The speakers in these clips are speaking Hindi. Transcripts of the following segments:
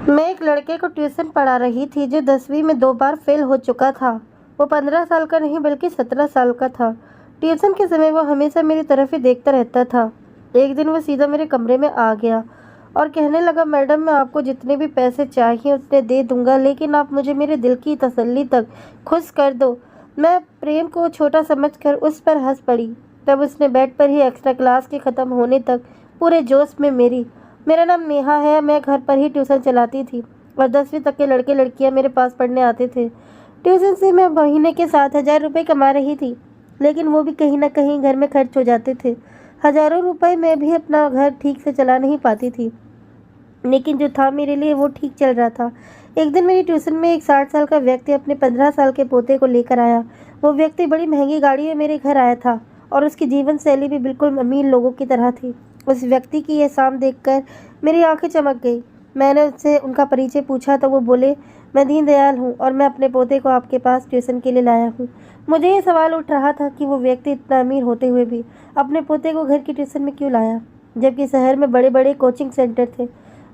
मैं एक लड़के को ट्यूशन पढ़ा रही थी जो 10वीं में 2 बार फेल हो चुका था। वो 15 साल का नहीं बल्कि 17 साल का था। ट्यूशन के समय वो हमेशा मेरी तरफ ही देखता रहता था। एक दिन वो सीधा मेरे कमरे में आ गया और कहने लगा, मैडम मैं आपको जितने भी पैसे चाहिए उतने दे दूंगा, लेकिन आप मुझे मेरे दिल की तसल्ली तक खुश कर दो। मैं प्रेम को छोटा समझकर उस पर हंस पड़ी। तब उसने बेड पर ही एक्स्ट्रा क्लास के ख़त्म होने तक पूरे जोश में मेरा नाम नेहा है, मैं घर पर ही ट्यूशन चलाती थी और 10वीं तक के लड़के लड़कियां मेरे पास पढ़ने आते थे। ट्यूशन से मैं महीने के 7,000 रुपये कमा रही थी, लेकिन वो भी कहीं ना कहीं घर में खर्च हो जाते थे। हज़ारों रुपए मैं भी अपना घर ठीक से चला नहीं पाती थी, लेकिन जो था मेरे लिए वो ठीक चल रहा था। एक दिन मेरी ट्यूशन में एक 60 साल का व्यक्ति अपने 15 साल के पोते को लेकर आया। वो व्यक्ति बड़ी महंगी गाड़ी में मेरे घर आया था और उसकी जीवन शैली भी बिल्कुल अमीर लोगों की तरह थी। उस व्यक्ति की यह शाम देखकर मेरी आंखें चमक गई। मैंने उससे उनका परिचय पूछा तो वो बोले, मैं दीनदयाल हूँ और मैं अपने पोते को आपके पास ट्यूशन के लिए लाया हूँ। मुझे ये सवाल उठ रहा था कि वो व्यक्ति इतना अमीर होते हुए भी अपने पोते को घर की ट्यूशन में क्यों लाया, जबकि शहर में बड़े बड़े कोचिंग सेंटर थे।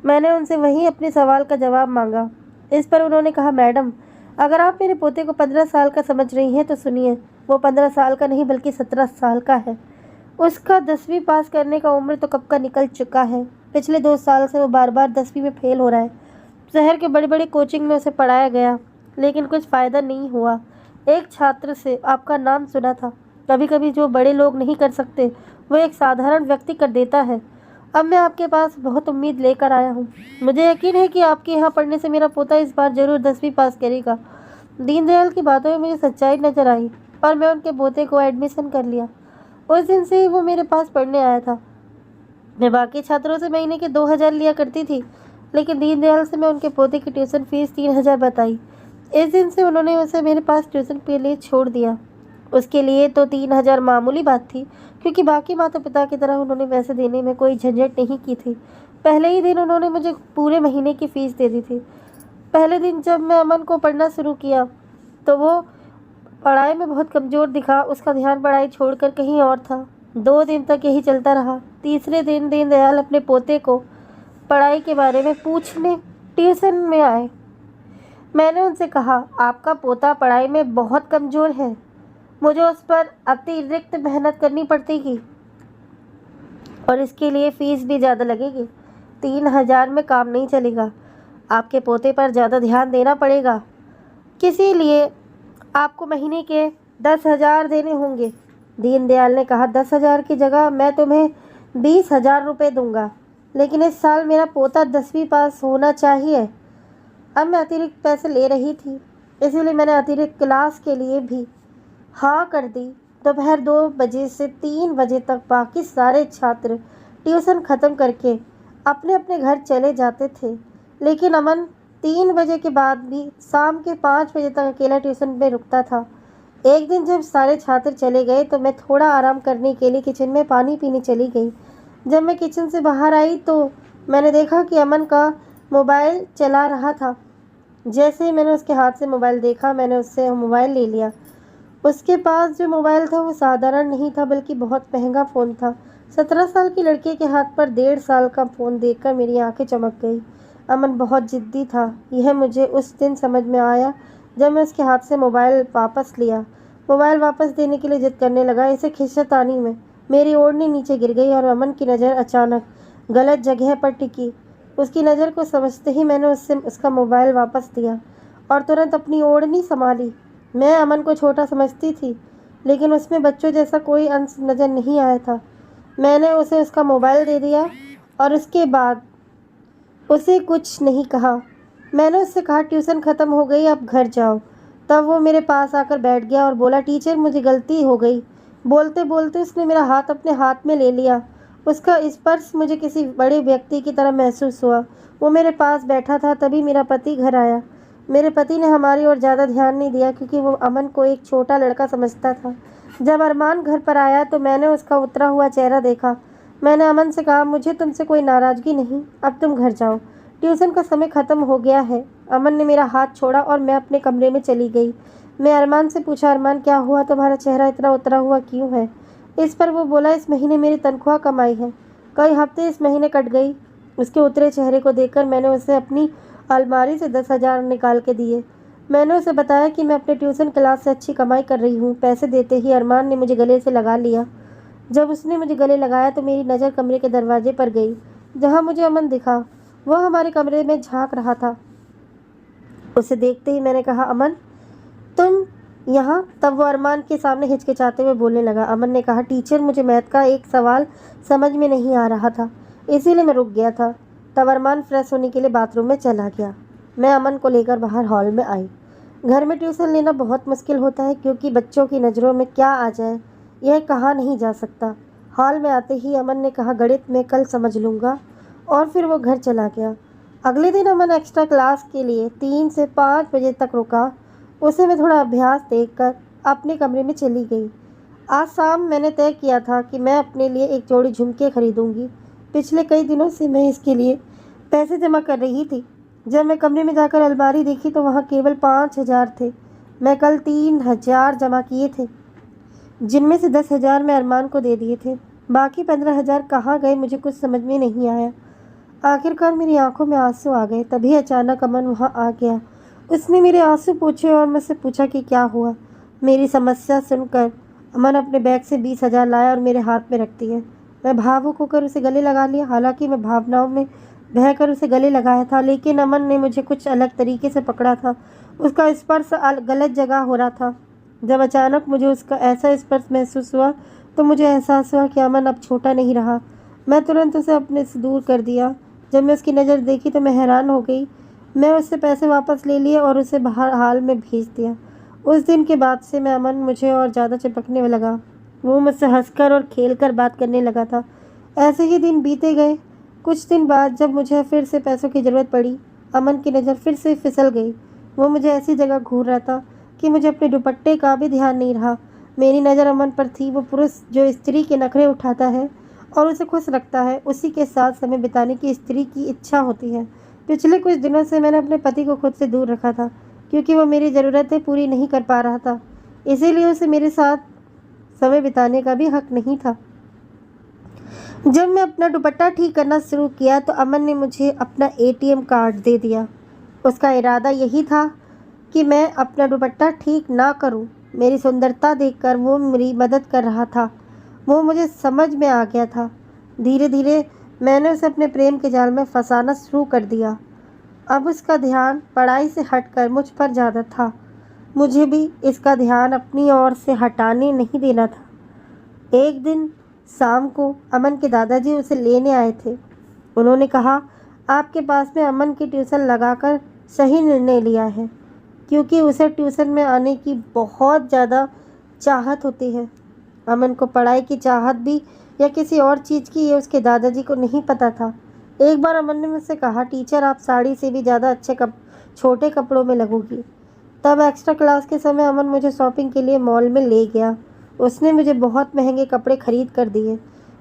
मैंने उनसे वहीं अपने सवाल का जवाब मांगा। इस पर उन्होंने कहा, मैडम अगर आप मेरे पोते को 15 साल का समझ रही हैं तो सुनिए, वो 15 साल का नहीं बल्कि 17 साल का है। उसका 10वीं पास करने का उम्र तो कब का निकल चुका है। पिछले 2 साल से वो बार बार 10वीं में फेल हो रहा है। शहर के बड़े बड़े कोचिंग में उसे पढ़ाया गया, लेकिन कुछ फ़ायदा नहीं हुआ। एक छात्र से आपका नाम सुना था। कभी कभी जो बड़े लोग नहीं कर सकते वो एक साधारण व्यक्ति कर देता है। अब मैं आपके पास बहुत उम्मीद लेकर आया हूँ। मुझे यकीन है कि आपके यहाँ पढ़ने से मेरा पोता इस बार जरूर 10वीं पास करेगा। दीनदयाल की बातों में मुझे सच्चाई नजर आई और मैं उनके पोते को एडमिशन कर लिया। उस दिन से ही वो मेरे पास पढ़ने आया था। मैं बाकी छात्रों से महीने के 2,000 लिया करती थी, लेकिन दीनदयाल से मैं उनके पोते की ट्यूशन फीस 3,000 बताई। इस दिन से उन्होंने उसे मेरे पास ट्यूशन के लिए छोड़ दिया। उसके लिए तो 3,000 मामूली बात थी, क्योंकि बाकी माता पिता की तरह उन्होंने पैसे देने में कोई झंझट नहीं की थी। पहले ही दिन उन्होंने मुझे पूरे महीने की फ़ीस दे दी थी। पहले दिन जब मैं अमन को पढ़ना शुरू किया तो वो पढ़ाई में बहुत कमज़ोर दिखा। उसका ध्यान पढ़ाई छोड़कर कहीं और था। 2 दिन तक यही चलता रहा। तीसरे दिन दीनदयाल अपने पोते को पढ़ाई के बारे में पूछने ट्यूशन में आए। मैंने उनसे कहा, आपका पोता पढ़ाई में बहुत कमज़ोर है, मुझे उस पर अतिरिक्त मेहनत करनी पड़ेगी और इसके लिए फ़ीस भी ज़्यादा लगेगी। 3,000 में काम नहीं चलेगा, आपके पोते पर ज़्यादा ध्यान देना पड़ेगा। किसी लिए आपको महीने के 10,000 देने होंगे। दीनदयाल ने कहा, 10,000 की जगह मैं तुम्हें 20,000 रुपये दूंगा, लेकिन इस साल मेरा पोता 10वीं पास होना चाहिए। अब मैं अतिरिक्त पैसे ले रही थी, इसीलिए मैंने अतिरिक्त क्लास के लिए भी हाँ कर दी। दोपहर 2 बजे से 3 बजे तक बाकी सारे छात्र ट्यूशन ख़त्म करके अपने अपने घर चले जाते थे, लेकिन अमन 3 बजे के बाद भी शाम के 5 बजे तक अकेला ट्यूशन में रुकता था। एक दिन जब सारे छात्र चले गए तो मैं थोड़ा आराम करने के लिए किचन में पानी पीने चली गई। जब मैं किचन से बाहर आई तो मैंने देखा कि अमन का मोबाइल चला रहा था। जैसे ही मैंने उसके हाथ से मोबाइल देखा, मैंने उससे मोबाइल ले लिया। उसके पास जो मोबाइल था वो साधारण नहीं था, बल्कि बहुत महंगा फ़ोन था। 17 साल की लड़के के हाथ पर 1.5 साल का फ़ोन देखकर मेरी आंखें चमक गई। अमन बहुत ज़िद्दी था, यह मुझे उस दिन समझ में आया जब मैं उसके हाथ से मोबाइल वापस लिया। मोबाइल वापस देने के लिए जिद करने लगा। इसे खिंचातानी में मेरी ओढ़नी नीचे गिर गई और अमन की नज़र अचानक गलत जगह पर टिकी। उसकी नज़र को समझते ही मैंने उससे उसका मोबाइल वापस दिया और तुरंत अपनी ओढ़नी संभाली। मैं अमन को छोटा समझती थी, लेकिन उसमें बच्चों जैसा कोई अंश नज़र नहीं आया था। मैंने उसे उसका मोबाइल दे दिया और उसके बाद उसे कुछ नहीं कहा। मैंने उससे कहा, ट्यूशन ख़त्म हो गई, अब घर जाओ। तब वो मेरे पास आकर बैठ गया और बोला, टीचर मुझे गलती हो गई। बोलते बोलते उसने मेरा हाथ अपने हाथ में ले लिया। उसका स्पर्श मुझे किसी बड़े व्यक्ति की तरह महसूस हुआ। वो मेरे पास बैठा था। तभी मेरा पति घर आया। मेरे पति ने हमारी ओर ज़्यादा ध्यान नहीं दिया, क्योंकि वो अमन को एक छोटा लड़का समझता था। जब अरमान घर पर आया तो मैंने उसका उतरा हुआ चेहरा देखा। मैंने अमन से कहा, मुझे तुमसे कोई नाराज़गी नहीं, अब तुम घर जाओ, ट्यूशन का समय ख़त्म हो गया है। अमन ने मेरा हाथ छोड़ा और मैं अपने कमरे में चली गई। मैं अरमान से पूछा, अरमान क्या हुआ, तुम्हारा चेहरा इतना उतरा हुआ क्यों है? इस पर वो बोला, इस महीने मेरी तनख्वाह कम आई है, कई हफ्ते इस महीने कट गई उसके उतरे चेहरे को देखकर मैंने उसे अपनी अलमारी से 10,000 निकाल के दिए। मैंने उसे बताया कि मैं अपने ट्यूशन क्लास से अच्छी कमाई कर रही हूँ। पैसे देते ही अरमान ने मुझे गले से लगा लिया। जब उसने मुझे गले लगाया तो मेरी नज़र कमरे के दरवाजे पर गई, जहाँ मुझे अमन दिखा। वह हमारे कमरे में झांक रहा था। उसे देखते ही मैंने कहा, अमन तुम यहाँ? तब वो अरमान के सामने हिचकिचाते हुए बोलने लगा। अमन ने कहा, टीचर मुझे मैथ का एक सवाल समझ में नहीं आ रहा था, इसीलिए मैं रुक गया था। तब अरमान फ्रेश होने के लिए बाथरूम में चला गया। मैं अमन को लेकर बाहर हॉल में आई। घर में ट्यूशन लेना बहुत मुश्किल होता है, क्योंकि बच्चों की नज़रों में क्या आ जाए यह कहा नहीं जा सकता। हॉल में आते ही अमन ने कहा, गणित में कल समझ लूँगा, और फिर वो घर चला गया। अगले दिन अमन एक्स्ट्रा क्लास के लिए 3 से 5 बजे तक रुका। उसे मैं थोड़ा अभ्यास देखकर अपने कमरे में चली गई। आज शाम मैंने तय किया था कि मैं अपने लिए एक जोड़ी झुमके खरीदूंगी। पिछले कई दिनों से मैं इसके लिए पैसे जमा कर रही थी। जब मैं कमरे में जाकर अलमारी देखी तो वहाँ केवल 5,000 थे। मैं कल 3,000 जमा किए थे, जिनमें से 10,000 मैं अरमान को दे दिए थे। बाकी 15,000 कहाँ गए मुझे कुछ समझ में नहीं आया। आखिरकार मेरी आंखों में आंसू आ गए। तभी अचानक अमन वहाँ आ गया। उसने मेरे आंसू पूछे और मुझसे पूछा कि क्या हुआ। मेरी समस्या सुनकर अमन अपने बैग से 20,000 लाया और मेरे हाथ में रख दिए। मैं भावुक होकर उसे गले लगा लिया। हालांकि मैं भावनाओं में बहकर उसे गले लगाया था, लेकिन अमन ने मुझे कुछ अलग तरीके से पकड़ा था। उसका स्पर्श गलत जगह हो रहा था। जब अचानक मुझे उसका ऐसा स्पर्श महसूस हुआ तो मुझे एहसास हुआ कि अमन अब छोटा नहीं रहा। मैं तुरंत उसे अपने से दूर कर दिया। जब मैं उसकी नज़र देखी तो मैं हैरान हो गई। मैं उससे पैसे वापस ले लिए और उसे बाहर हाल में भेज दिया। उस दिन के बाद से मैं अमन मुझे और ज़्यादा चिपकने में लगा। वो मुझसे हंसकर और खेलकर बात करने लगा था। ऐसे ही दिन बीते गए। कुछ दिन बाद जब मुझे फिर से पैसों की ज़रूरत पड़ी, अमन की नज़र फिर से फिसल गई। वो मुझे ऐसी जगह घूर रहा था कि मुझे अपने दुपट्टे का भी ध्यान नहीं रहा। मेरी नज़र अमन पर थी। वो पुरुष जो स्त्री के नखरे उठाता है और उसे खुश रखता है, उसी के साथ समय बिताने की स्त्री की इच्छा होती है। पिछले कुछ दिनों से मैंने अपने पति को खुद से दूर रखा था, क्योंकि वो मेरी ज़रूरतें पूरी नहीं कर पा रहा था। इसीलिए उसे मेरे साथ समय बिताने का भी हक नहीं था। जब मैं अपना दुपट्टा ठीक करना शुरू किया तो अमन ने मुझे अपना एटीएम कार्ड दे दिया। उसका इरादा यही था कि मैं अपना दुपट्टा ठीक ना करूं। मेरी सुंदरता देखकर वो मेरी मदद कर रहा था। वो मुझे समझ में आ गया था। धीरे धीरे मैंने उसे अपने प्रेम के जाल में फंसाना शुरू कर दिया। अब उसका ध्यान पढ़ाई से हटकर मुझ पर ज़्यादा था। मुझे भी इसका ध्यान अपनी ओर से हटाने नहीं देना था। एक दिन शाम को अमन के दादाजी उसे लेने आए थे। उन्होंने कहा, आपके पास में अमन की ट्यूशन लगाकर सही निर्णय लिया है, क्योंकि उसे ट्यूशन में आने की बहुत ज़्यादा चाहत होती है। अमन को पढ़ाई की चाहत भी या किसी और चीज़ की, ये उसके दादाजी को नहीं पता था। एक बार अमन ने मुझसे कहा, टीचर आप साड़ी से भी ज़्यादा अच्छे छोटे कपड़ों में लगोगी। तब एक्स्ट्रा क्लास के समय अमन मुझे शॉपिंग के लिए मॉल में ले गया। उसने मुझे बहुत महंगे कपड़े खरीद कर दिए।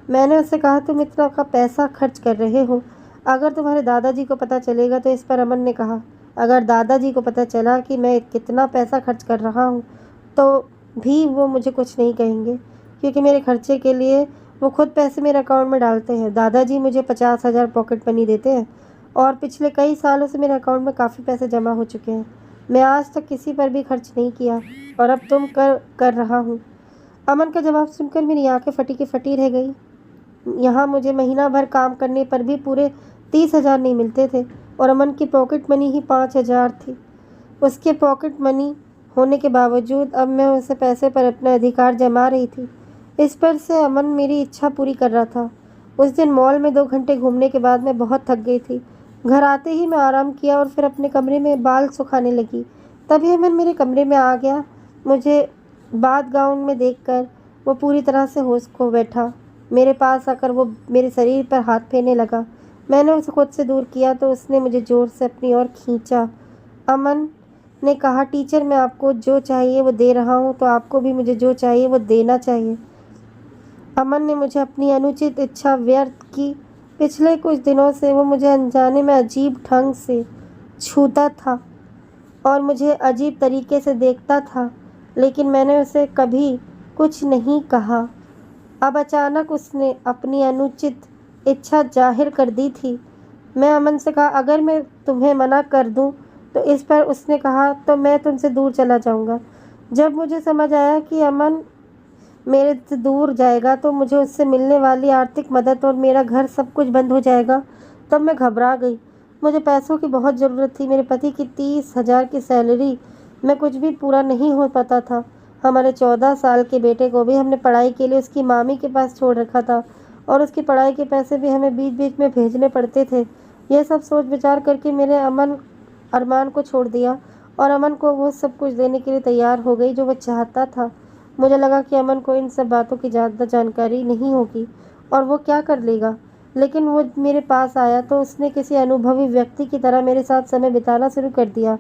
मैंने उससे कहा, तुम इतना का पैसा खर्च कर रहे हो, अगर तुम्हारे दादाजी को पता चलेगा तो। इस पर अमन ने कहा, अगर दादाजी को पता चला कि मैं कितना पैसा खर्च कर रहा हूँ तो भी वो मुझे कुछ नहीं कहेंगे, क्योंकि मेरे खर्चे के लिए वो खुद पैसे मेरे अकाउंट में डालते हैं। दादाजी मुझे 50,000 पॉकेट मनी देते हैं और पिछले कई सालों से मेरे अकाउंट में काफ़ी पैसे जमा हो चुके हैं। मैं आज तक किसी पर भी खर्च नहीं किया और अब तुम कर रहा हूँ। अमन का जवाब सुनकर मेरी आंखें फटी की फटी रह गई। यहाँ मुझे महीना भर काम करने पर भी पूरे 30,000 नहीं मिलते थे और अमन की पॉकेट मनी ही 5,000 थी। उसके पॉकेट मनी होने के बावजूद अब मैं उसे पैसे पर अपना अधिकार जमा रही थी। इस पर से अमन मेरी इच्छा पूरी कर रहा था। उस दिन मॉल में 2 घंटे घूमने के बाद मैं बहुत थक गई थी। घर आते ही मैं आराम किया और फिर अपने कमरे में बाल सुखाने लगी। तभी अमन मेरे कमरे में आ गया। मुझे बाथ गाउन में देखकर वो पूरी तरह से होश खो बैठा। मेरे पास आकर वो मेरे शरीर पर हाथ फेरने लगा। मैंने उसे खुद से दूर किया तो उसने मुझे ज़ोर से अपनी ओर खींचा। अमन ने कहा, टीचर मैं आपको जो चाहिए वो दे रहा हूँ, तो आपको भी मुझे जो चाहिए वो देना चाहिए। अमन ने मुझे अपनी अनुचित इच्छा व्यक्त की। पिछले कुछ दिनों से वो मुझे अनजाने में अजीब ढंग से छूता था और मुझे अजीब तरीके से देखता था, लेकिन मैंने उसे कभी कुछ नहीं कहा। अब अचानक उसने अपनी अनुचित इच्छा जाहिर कर दी थी। मैं अमन से कहा, अगर मैं तुम्हें मना कर दूं तो इस पर उसने कहा, तो मैं तुमसे दूर चला जाऊंगा। जब मुझे समझ आया कि अमन मेरे से दूर जाएगा तो मुझे उससे मिलने वाली आर्थिक मदद और मेरा घर सब कुछ बंद हो जाएगा, तब मैं घबरा गई। मुझे पैसों की बहुत ज़रूरत थी। मेरे पति की 30,000 की सैलरी में कुछ भी पूरा नहीं हो पाता था। हमारे 14 साल के बेटे को भी हमने पढ़ाई के लिए उसकी मामी के पास छोड़ रखा था और उसकी पढ़ाई के पैसे भी हमें बीच बीच में भेजने पड़ते थे। यह सब सोच विचार करके मेरे अरमान को छोड़ दिया और अमन को वो सब कुछ देने के लिए तैयार हो गई जो वह चाहता था। मुझे लगा कि अमन को इन सब बातों की ज़्यादा जानकारी नहीं होगी और वो क्या कर लेगा, लेकिन वो मेरे पास आया तो उसने किसी अनुभवी व्यक्ति की तरह मेरे साथ समय बिताना शुरू कर दिया।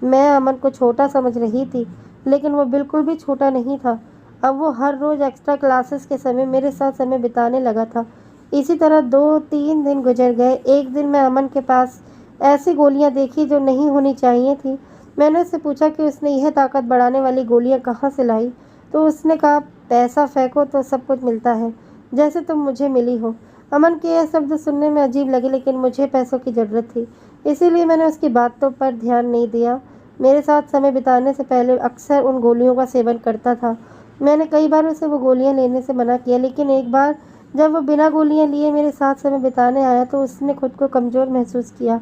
मैं अमन को छोटा समझ रही थी, लेकिन वो बिल्कुल भी छोटा नहीं था। अब वो हर रोज़ एक्स्ट्रा क्लासेस के समय मेरे साथ समय बिताने लगा था। इसी तरह 2-3 दिन गुजर गए। एक दिन मैं अमन के पास ऐसी गोलियां देखी जो नहीं होनी चाहिए थी। मैंने उससे पूछा कि उसने यह ताकत बढ़ाने वाली गोलियां कहाँ से लाई, तो उसने कहा, पैसा फेंको तो सब कुछ मिलता है, जैसे तुम मुझे मिली हो। अमन के यह शब्द सुनने में अजीब लगे, लेकिन मुझे पैसों की ज़रूरत थी, इसीलिए मैंने उसकी बातों पर ध्यान नहीं दिया। मेरे साथ समय बिताने से पहले अक्सर उन गोलियों का सेवन करता था। मैंने कई बार उसे वो गोलियां लेने से मना किया, लेकिन एक बार जब वो बिना गोलियां लिए मेरे साथ समय बिताने आया तो उसने खुद को कमज़ोर महसूस किया।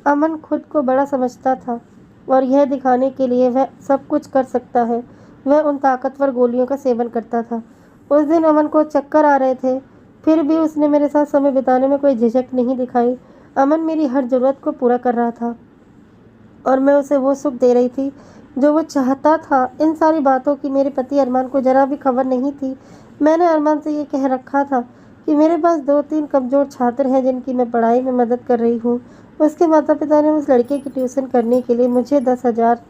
अमन खुद को बड़ा समझता था और यह दिखाने के लिए वह सब कुछ कर सकता है, वह उन ताकतवर गोलियों का सेवन करता था। उस दिन अमन को चक्कर आ रहे थे, फिर भी उसने मेरे साथ समय बिताने में कोई झिझक नहीं दिखाई। अमन मेरी हर ज़रूरत को पूरा कर रहा था और मैं उसे वो सुख दे रही थी जो वो चाहता था। इन सारी बातों की मेरे पति अरमान को ज़रा भी खबर नहीं थी। मैंने अरमान से ये कह रखा था कि मेरे पास 2-3 कमज़ोर छात्र हैं जिनकी मैं पढ़ाई में मदद कर रही हूँ। उसके माता पिता ने उस लड़के की ट्यूशन करने के लिए मुझे 10,000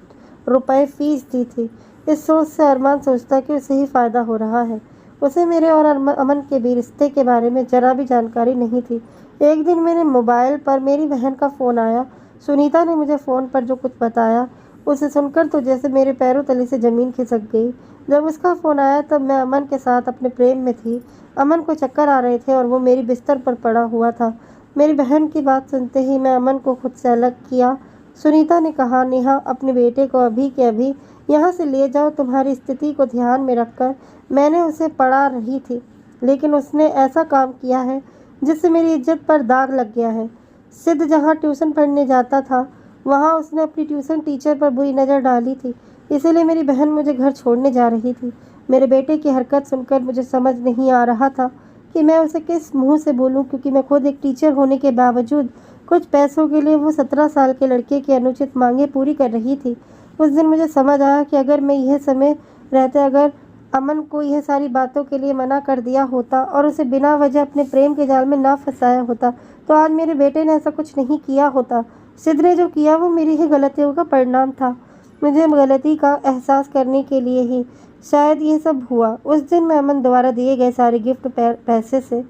रुपये फ़ीस दी थी। इस सोच से अरमान सोचता कि उसे ही फ़ायदा हो रहा है। उसे मेरे और अमन के भी रिश्ते के बारे में ज़रा भी जानकारी नहीं थी। एक दिन मेरे मोबाइल पर मेरी बहन का फ़ोन आया। सुनीता ने मुझे फ़ोन पर जो कुछ बताया, उसे सुनकर तो जैसे मेरे पैरों तले से ज़मीन खिसक गई। जब उसका फ़ोन आया तब मैं अमन के साथ अपने प्रेम में थी। अमन को चक्कर आ रहे थे और वो मेरी बिस्तर पर पड़ा हुआ था। मेरी बहन की बात सुनते ही मैं अमन को खुद से अलग किया। सुनीता ने कहा, नेहा, अपने बेटे को अभी के अभी यहाँ से ले जाओ। तुम्हारी स्थिति को ध्यान में रखकर मैंने उसे पढ़ा रही थी, लेकिन उसने ऐसा काम किया है जिससे मेरी इज्जत पर दाग लग गया है। सिद्ध जहाँ ट्यूशन पढ़ने जाता था, वहाँ उसने अपनी ट्यूशन टीचर पर बुरी नज़र डाली थी, इसीलिए मेरी बहन मुझे घर छोड़ने जा रही थी। मेरे बेटे की हरकत सुनकर मुझे समझ नहीं आ रहा था कि मैं उसे किस मुंह से बोलूं, क्योंकि मैं खुद एक टीचर होने के बावजूद कुछ पैसों के लिए वो 17 साल के लड़के की अनुचित मांगें पूरी कर रही थी। उस दिन मुझे समझ आया कि अगर मैं यह समय रहते अगर अमन को यह सारी बातों के लिए मना कर दिया होता और उसे बिना वजह अपने प्रेम के जाल में ना फंसाया होता, तो आज मेरे बेटे ने ऐसा कुछ नहीं किया होता। सिद्ध ने जो किया वो मेरी ही गलतियों का परिणाम था। मुझे गलती का एहसास करने के लिए ही शायद ये सब हुआ। उस दिन मैं अमन द्वारा दिए गए सारे गिफ्ट पैसे से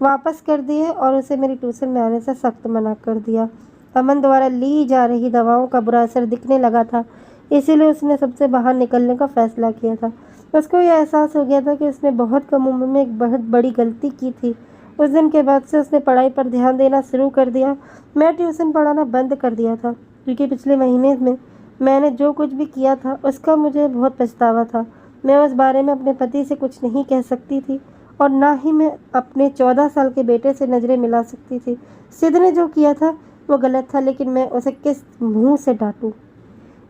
वापस कर दिए और उसे मेरी ट्यूशन में आने से सख्त मना कर दिया। अमन द्वारा ली जा रही दवाओं का बुरा असर दिखने लगा था, इसीलिए उसने सबसे बाहर निकलने का फैसला किया था। उसको यह एहसास हो गया था कि उसने बहुत कम उम्र में एक बहुत बड़ी गलती की थी। उस दिन के बाद से उसने पढ़ाई पर ध्यान देना शुरू कर दिया। मैं ट्यूशन पढ़ाना बंद कर दिया था, क्योंकि पिछले महीने में मैंने जो कुछ भी किया था उसका मुझे बहुत पछतावा था। मैं उस बारे में अपने पति से कुछ नहीं कह सकती थी और ना ही मैं अपने 14 साल के बेटे से नज़रें मिला सकती थी। सिद्ध ने जो किया था वो गलत था, लेकिन मैं उसे किस मुंह से डांटूं,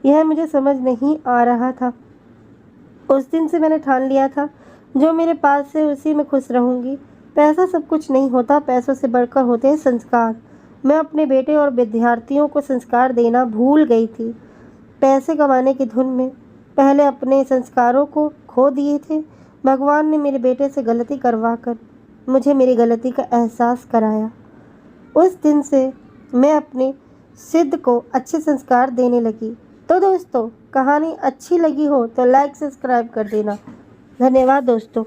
यह मुझे समझ नहीं आ रहा था। उस दिन से मैंने ठान लिया था, जो मेरे पास है उसी में खुश रहूंगी। पैसा सब कुछ नहीं होता, पैसों से बढ़कर होते हैं संस्कार। मैं अपने बेटे और विद्यार्थियों को संस्कार देना भूल गई थी। पैसे कमाने की धुन में पहले अपने संस्कारों को खो दिए थे। भगवान ने मेरे बेटे से गलती करवाकर मुझे मेरी गलती का एहसास कराया। उस दिन से मैं अपने सिद्ध को अच्छे संस्कार देने लगी। तो दोस्तों, कहानी अच्छी लगी हो तो लाइक सब्सक्राइब कर देना। धन्यवाद दोस्तों।